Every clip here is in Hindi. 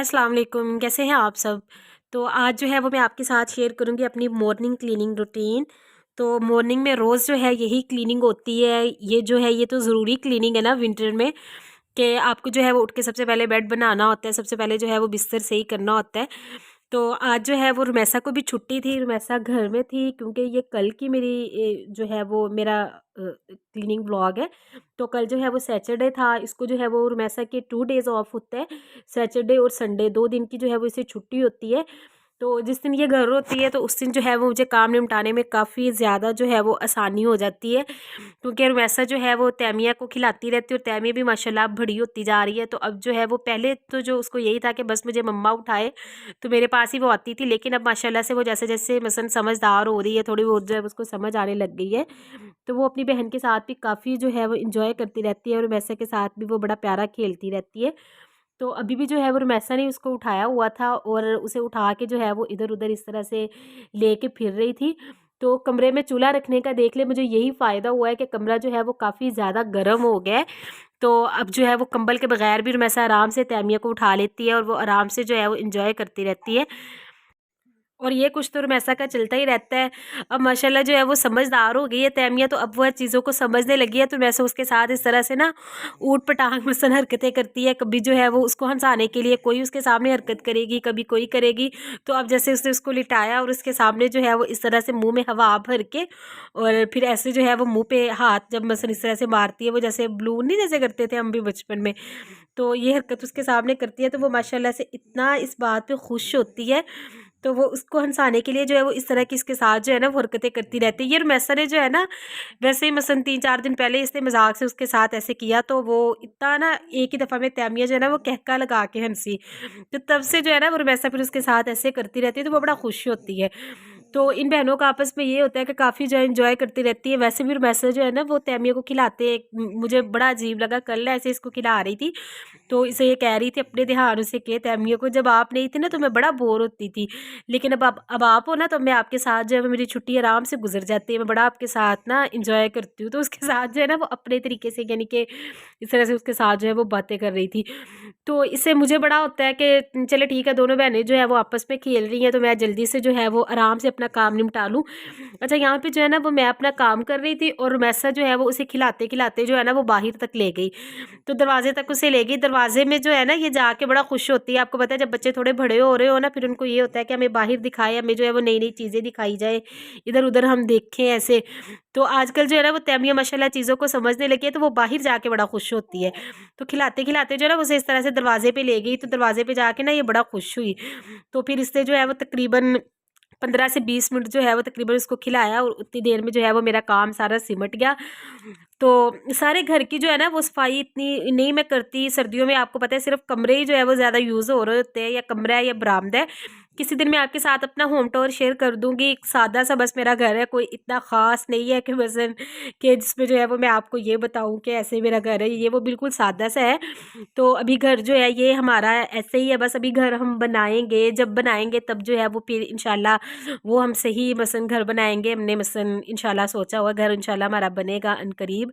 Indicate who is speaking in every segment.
Speaker 1: अस्सलाम वालेकुम, कैसे हैं आप सब। तो आज जो है वो मैं आपके साथ शेयर करूँगी अपनी मॉर्निंग क्लीनिंग रूटीन। तो मॉर्निंग में रोज़ जो है यही क्लीनिंग होती है। ये जो है ये तो ज़रूरी क्लीनिंग है ना विंटर में, कि आपको जो है वो उठ के सबसे पहले बेड बनाना होता है, सबसे पहले जो है वो बिस्तर सही करना होता है। तो आज जो है वो रुमैसा को भी छुट्टी थी, रुमैसा घर में थी क्योंकि ये कल की मेरी जो है वो मेरा क्लीनिंग व्लॉग है। तो कल जो है वो सैटरडे था, इसको जो है वो रुमैसा के 2 डेज़ ऑफ होता है, सैटरडे और संडे 2 दिन की जो है वो इसे छुट्टी होती है। तो जिस दिन ये घर होती है तो उस दिन जो है वो मुझे काम निपटाने में काफ़ी ज़्यादा जो है वो आसानी हो जाती है, क्योंकि रुमैसा जो है वो तैमिया को खिलाती रहती है और तैमिया भी माशाल्लाह बड़ी होती जा रही है। तो अब जो है वो पहले तो जो उसको यही था कि बस मुझे मम्मा उठाए तो मेरे पास ही वो आती थी, लेकिन अब माशाल्लाह से वो जैसे जैसे मसलन समझदार हो रही है, थोड़ी बहुत जो है उसको समझ आने लग गई है, तो वो अपनी बहन के साथ भी काफ़ी जो है वो इंजॉय करती रहती है और रुमैसा के साथ भी वो बड़ा प्यारा खेलती रहती है। तो अभी भी जो है वो रुमैसा ने उसको उठाया हुआ था और उसे उठा के जो है वो इधर उधर इस तरह से लेके फिर रही थी। तो कमरे में चूल्हा रखने का देख ले मुझे यही फ़ायदा हुआ है कि कमरा जो है वो काफ़ी ज़्यादा गर्म हो गया है। तो अब जो है वो कंबल के बगैर भी रुमैसा आराम से तैमिया को उठा लेती है और वो आराम से जो है वो इंजॉय करती रहती है। और ये कुछ तो रुमैसा का चलता ही रहता है। अब माशाल्लाह जो है वो समझदार हो गई है तैमिया, तो अब वह चीज़ों को समझने लगी है, तो वैसे उसके साथ इस तरह से ना ऊट-पटांग मसलन हरकतें करती है। कभी जो है वो उसको हँसाने के लिए कोई उसके सामने हरकत करेगी, कभी कोई करेगी। तो अब जैसे उसने उसको लिटाया और उसके सामने जो है वो इस तरह से मुँह में हवा भर के और फिर ऐसे जो है वो मुँह पे हाथ जब मसलन इस तरह से मारती है, वो जैसे बलून नहीं जैसे करते थे हम भी बचपन में, तो ये हरकत उसके सामने करती है। तो वो माशाल्लाह से इतना इस बात पे खुश होती है, तो वो उसको हँसाने के लिए जो है वो इस तरह की इसके साथ जो है ना वो हरकतें करती रहती है। ये रुमैसा ने जो है ना, वैसे ही मसलन 3-4 दिन पहले इसने मज़ाक से उसके साथ ऐसे किया, तो वो इतना ना एक ही दफ़ा में तैमिया जो है ना वो कहका लगा के हँसी। तो तब से जो है ना वो रुमैसा फिर उसके साथ ऐसे करती रहती है, तो वो बड़ा खुश होती है। तो इन बहनों का आपस में ये होता है कि काफ़ी जो है एंजॉय करती रहती है। वैसे भी रुमैसा जो है ना वो तैमिया को खिलाते मुझे बड़ा अजीब लगा, कल ऐसे इसको खिला रही थी, तो इसे ये कह रही थी अपने ध्यान से कि तैमिया को जब आप नहीं थी ना तो मैं बड़ा बोर होती थी, लेकिन अब आप हो ना तो मैं आपके साथ जो है वो मेरी छुट्टी आराम से गुजर जाती है, मैं बड़ा आपके साथ ना इंजॉय करती हूँ। तो उसके साथ जो है ना वो अपने तरीके से यानी कि इस तरह से उसके साथ जो है वो बातें कर रही थी। तो इससे मुझे बड़ा होता है कि चले ठीक है, दोनों बहनें जो है वो आपस में खेल रही हैं तो मैं जल्दी से जो है वो आराम से अपना काम निपटा लूँ। अच्छा, यहाँ पे जो है ना वो मैं अपना काम कर रही थी और रुमैसा जो है वो उसे खिलाते खिलाते जो है ना वो बाहर तक ले गई, तो दरवाजे तक उसे ले गई। दरवाजे में जो है ना ये जाके बड़ा खुश होती है। आपको पता है जब बच्चे थोड़े बड़े हो रहे हो ना, फिर उनको ये होता है कि हमें बाहर दिखाए, हमें जो है वो नई नई चीज़ें दिखाई जाए, इधर उधर हम देखें ऐसे। तो आजकल जो है ना वो तैमिया माशाल्लाह चीज़ों को समझने लगी है, तो वो बाहर जाके बड़ा खुश होती है। तो खिलाते खिलाते जो है ना उसे इस तरह से दरवाजे पे ले गई, तो दरवाजे पे जाके ना ये बड़ा खुश हुई। तो फिर इससे जो है वो तकरीबन 15 से 20 मिनट जो है वो तकरीबन उसको खिलाया और उतनी देर में जो है वो मेरा काम सारा सिमट गया। तो सारे घर की जो है ना वो सफाई इतनी नहीं मैं करती। सर्दियों में आपको पता है सिर्फ कमरे ही जो है वो ज़्यादा यूज़ हो रहे होते हैं, या कमरा है या बरामदा है। किसी दिन मैं आपके साथ अपना होम टूर शेयर कर दूँगी। एक सादा सा बस मेरा घर है, कोई इतना ख़ास नहीं है कि वज़न कि जिसमें जो है वो मैं आपको ये बताऊँ कि ऐसे मेरा घर है, ये वो बिल्कुल सादा सा है। तो अभी घर जो है ये हमारा ऐसे ही है, बस अभी घर हम बनाएँगे, जब बनाएँगे तब जो है वो फिर इंशाल्लाह वो हम सही मसलन घर बनाएँगे। हमने मसलन इंशाल्लाह सोचा हुआ घर इंशाल्लाह हमारा बनेगा अनकरीब।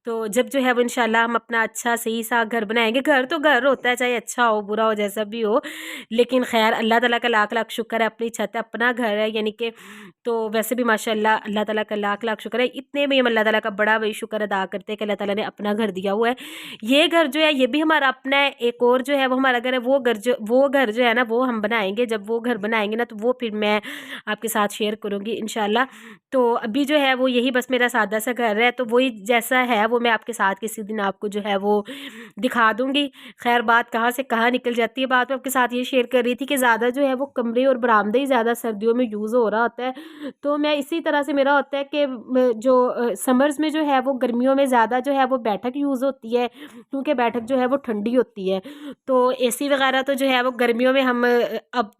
Speaker 1: तो जब जो है वो इंशाल्लाह हम अपना अच्छा सही सा घर बनाएँगे। घर तो घर होता है, चाहे अच्छा हो, बुरा हो, जैसा भी हो। लेकिन ख़ैर अल्लाह ताला का लाख लाख शुक्र है, अपनी छत है, अपना घर है, यानी कि तो वैसे भी माशाल्लाह अल्लाह ताला का लाख लाख शुक्र है। इतने में हम अल्लाह ताला का बड़ा वही शुक्र अदा करते हैं कि अल्लाह ताला ने अपना घर दिया हुआ है। ये घर जो है ये भी हमारा अपना है। एक और जो है वो हमारा घर है, वो घर जो है ना वो हम बनाएँगे। जब वो घर बनाएँगे ना तो वो फिर मैं आपके साथ शेयर करूँगी इंशाल्लाह। तो अभी जो है वो यही बस मेरा सादा सा घर है, तो वही जैसा है वो मैं आपके साथ किसी दिन आपको जो है वो दिखा दूँगी। ख़ैर बात कहाँ से कहाँ निकल जाती है। बात मैं आपके साथ ये शेयर कर रही थी कि ज़्यादा जो है वो कमरे और बरामदे ही ज़्यादा सर्दियों में यूज़ हो रहा होता है। तो मैं इसी तरह से मेरा होता है कि जो समर्स में जो है वो गर्मियों में ज़्यादा जो है वो बैठक यूज़ होती है, क्योंकि बैठक जो है वो ठंडी होती है। तो एसी वगैरह तो जो है वो गर्मियों में हम अब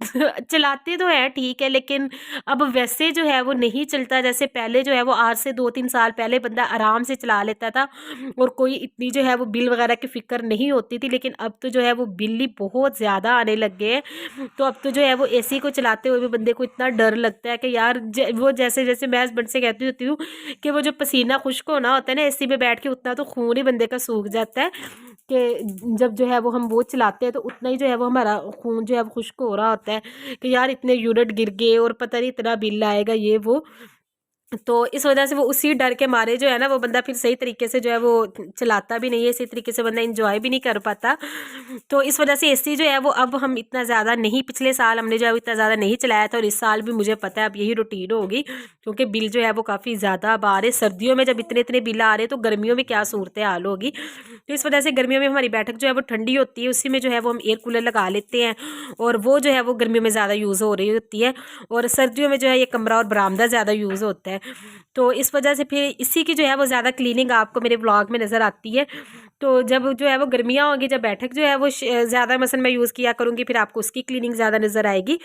Speaker 1: चलाते तो हैं ठीक है, लेकिन अब वैसे जो है वो नहीं चलता। जैसे पहले जो है वो आज से 2-3 साल पहले बंदा आराम से चला लेता था और कोई इतनी जो है वो बिल वगैरह की फ़िक्र नहीं होती थी, लेकिन अब तो जो है वो बिल ही बहुत ज़्यादा आने लग गए हैं। तो अब तो जो है वो एसी को चलाते हुए भी बंदे को इतना डर लगता है कि यार वो जैसे जैसे मैं हस्बैंड से कहती होती हूँ कि वो जो पसीना खुश्क होना होता है ना एसी में बैठ के, उतना तो खून ही बंदे का सूख जाता है। कि जब जो है वो हम वो चलाते हैं तो उतना ही जो है वो हमारा खून जो है वो खुश्क हो रहा होता है कि यार इतने यूनिट गिर गए और पता नहीं इतना बिल आएगा ये वो। तो इस वजह से वो उसी डर के मारे जो है ना वो बंदा फिर सही तरीके से जो है वो चलाता भी नहीं है, इसी तरीके से बंदा इंजॉय भी नहीं कर पाता। तो इस वजह से एसी जो है वो अब हम इतना ज़्यादा नहीं, पिछले साल हमने जो है वो इतना ज़्यादा नहीं चलाया था और इस साल भी मुझे पता है अब यही रूटीन होगी, क्योंकि बिल जो है वो काफ़ी ज़्यादा अब आ रहे। सर्दियों में जब इतने इतने बिल आ रहे तो गर्मियों में क्या सूरत हाल होगी। तो इस वजह से गर्मियों में हमारी बैठक जो है वो ठंडी होती है, उसी में जो है वो हम एयर कूलर लगा लेते हैं और वो जो है वो गर्मियों में ज़्यादा यूज़ हो रही होती है और सर्दियों में जो है ये कमरा और बरामदा ज़्यादा यूज़ होता है। तो इस वजह से फिर इसी की जो है वो ज़्यादा क्लीनिंग आपको मेरे व्लॉग में नज़र आती है। तो जब जो है वो गर्मियाँ होंगी, जब बैठक जो है वो ज़्यादा मसलन मैं यूज़ किया करूँगी, फिर आपको उसकी क्लीनिंग ज़्यादा नज़र आएगी।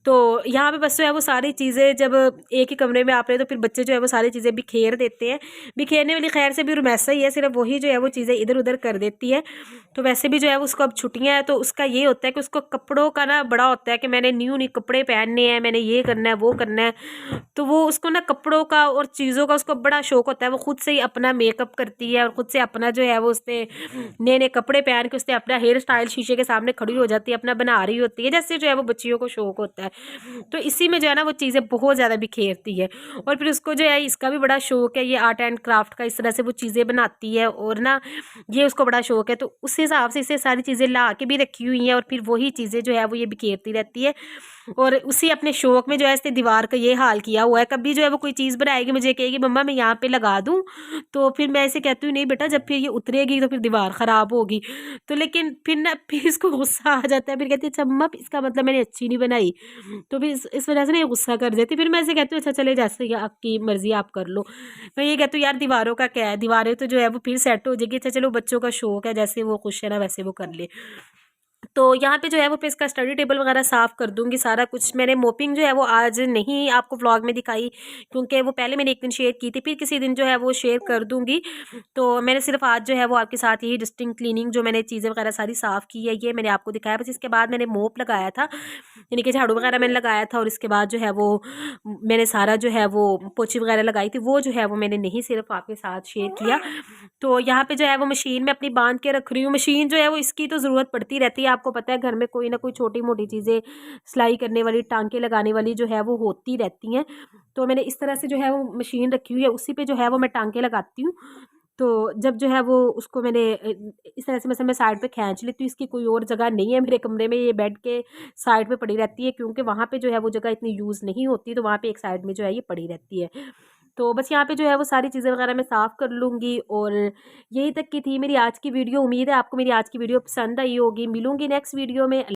Speaker 1: तो यहाँ पे बस जो है वो सारी चीज़ें जब एक ही कमरे में आप रहे तो फिर बच्चे जो है वो सारी चीज़ें बिखेर देते हैं। बिखेरने वाली खैर से भी रुमैसा ही है, सिर्फ वही जो है वो चीज़ें इधर उधर कर देती है। तो वैसे भी जो है उसको अब छुट्टियाँ हैं तो उसका ये होता है कि उसको कपड़ों का ना बड़ा होता है कि मैंने न्यू न्यू कपड़े पहनने हैं, मैंने ये करना है वो करना है। तो वो उसको ना कपड़ों का और चीज़ों का उसको बड़ा शौक होता है। वो खुद से ही अपना मेकअप करती है और खुद से अपना जो है वो उसने नए नए कपड़े पहन के उसने अपना हेयर स्टाइल शीशे के सामने खड़ी हो जाती है, अपना बना रही होती है, जैसे जो है वो बच्चियों को शौक होता है। तो इसी में जो है ना वो चीज़ें बहुत ज़्यादा बिखेरती है और फिर उसको जो है इसका भी बड़ा शौक है, ये आर्ट एंड क्राफ्ट का, इस तरह से वो चीज़ें बनाती है और ना ये उसको बड़ा शौक है। तो उस हिसाब से इसे सारी चीज़ें ला के भी रखी हुई हैं और फिर वही चीज़ें जो है वो ये बिखेरती रहती है और उसी अपने शौक में जो है इसने दीवार का ये हाल किया हुआ है। कभी जो है वो कोई चीज़ बनाएगी, मुझे कहेगी मम्मा मैं यहाँ पे लगा दूँ, तो फिर मैं ऐसे कहती हूँ नहीं बेटा, जब फिर ये उतरेगी तो फिर दीवार ख़राब होगी। तो लेकिन फिर ना फिर इसको गुस्सा आ जाता है, फिर कहती है अच्छा मम्मा इसका मतलब मैंने अच्छी नहीं बनाई। तो फिर इस वजह से ना ये गुस्सा कर देती। फिर मैं ऐसे कहती हूँ अच्छा चले जैसे ये आपकी मर्ज़ी आप कर लो। मैं ये कहती हूँ यार दीवारों का क्या है, दीवारें तो जो है वो फिर सेट हो जाएगी। अच्छा चलो बच्चों का शौक है, जैसे वो खुश है ना वैसे वो कर ले। तो यहाँ पे जो है वो फिर इसका स्टडी टेबल वगैरह साफ़ कर दूँगी सारा कुछ। मैंने मोपिंग जो है वो आज नहीं आपको व्लॉग में दिखाई, क्योंकि वो पहले मैंने एक दिन शेयर की थी, फिर किसी दिन जो है वो शेयर कर दूँगी। तो मैंने सिर्फ आज जो है वो आपके साथ यही डस्टिंग क्लीनिंग जो मैंने चीज़ें वगैरह सारी साफ़ की है ये मैंने आपको दिखाया। बस इसके बाद मैंने मोप लगाया था, यानी कि झाड़ू वगैरह मैंने लगाया था और इसके बाद जो है वो मैंने सारा जो है वो पोछी वगैरह लगाई थी, वो जो है वो मैंने नहीं सिर्फ आपके साथ शेयर किया। तो यहाँ पे जो है वो मशीन में अपनी बांध के रख रही हूँ। मशीन जो है वो इसकी तो ज़रूरत पड़ती रहती है, आपको पता है घर में कोई ना कोई छोटी मोटी चीज़ें सिलाई करने वाली, टांके लगाने वाली जो है वो होती रहती हैं। तो मैंने इस तरह से जो है वो मशीन रखी हुई है, उसी पे जो है वो मैं टांके लगाती हूँ। तो जब जो है वो उसको मैंने इस तरह से मतलब मैं साइड पे खींच लेती हूँ, इसकी कोई और जगह नहीं है मेरे कमरे में, ये बेड के साइड पे पड़ी रहती है, क्योंकि वहाँ पे जो है वो जगह इतनी यूज़ नहीं होती, तो वहाँ पे एक साइड में जो है ये पड़ी रहती है। तो बस यहाँ पे जो है वो सारी चीज़ें वगैरह मैं साफ़ कर लूँगी और यही तक की थी मेरी आज की वीडियो। उम्मीद है आपको मेरी आज की वीडियो पसंद आई होगी। मिलूँगी नेक्स्ट वीडियो में।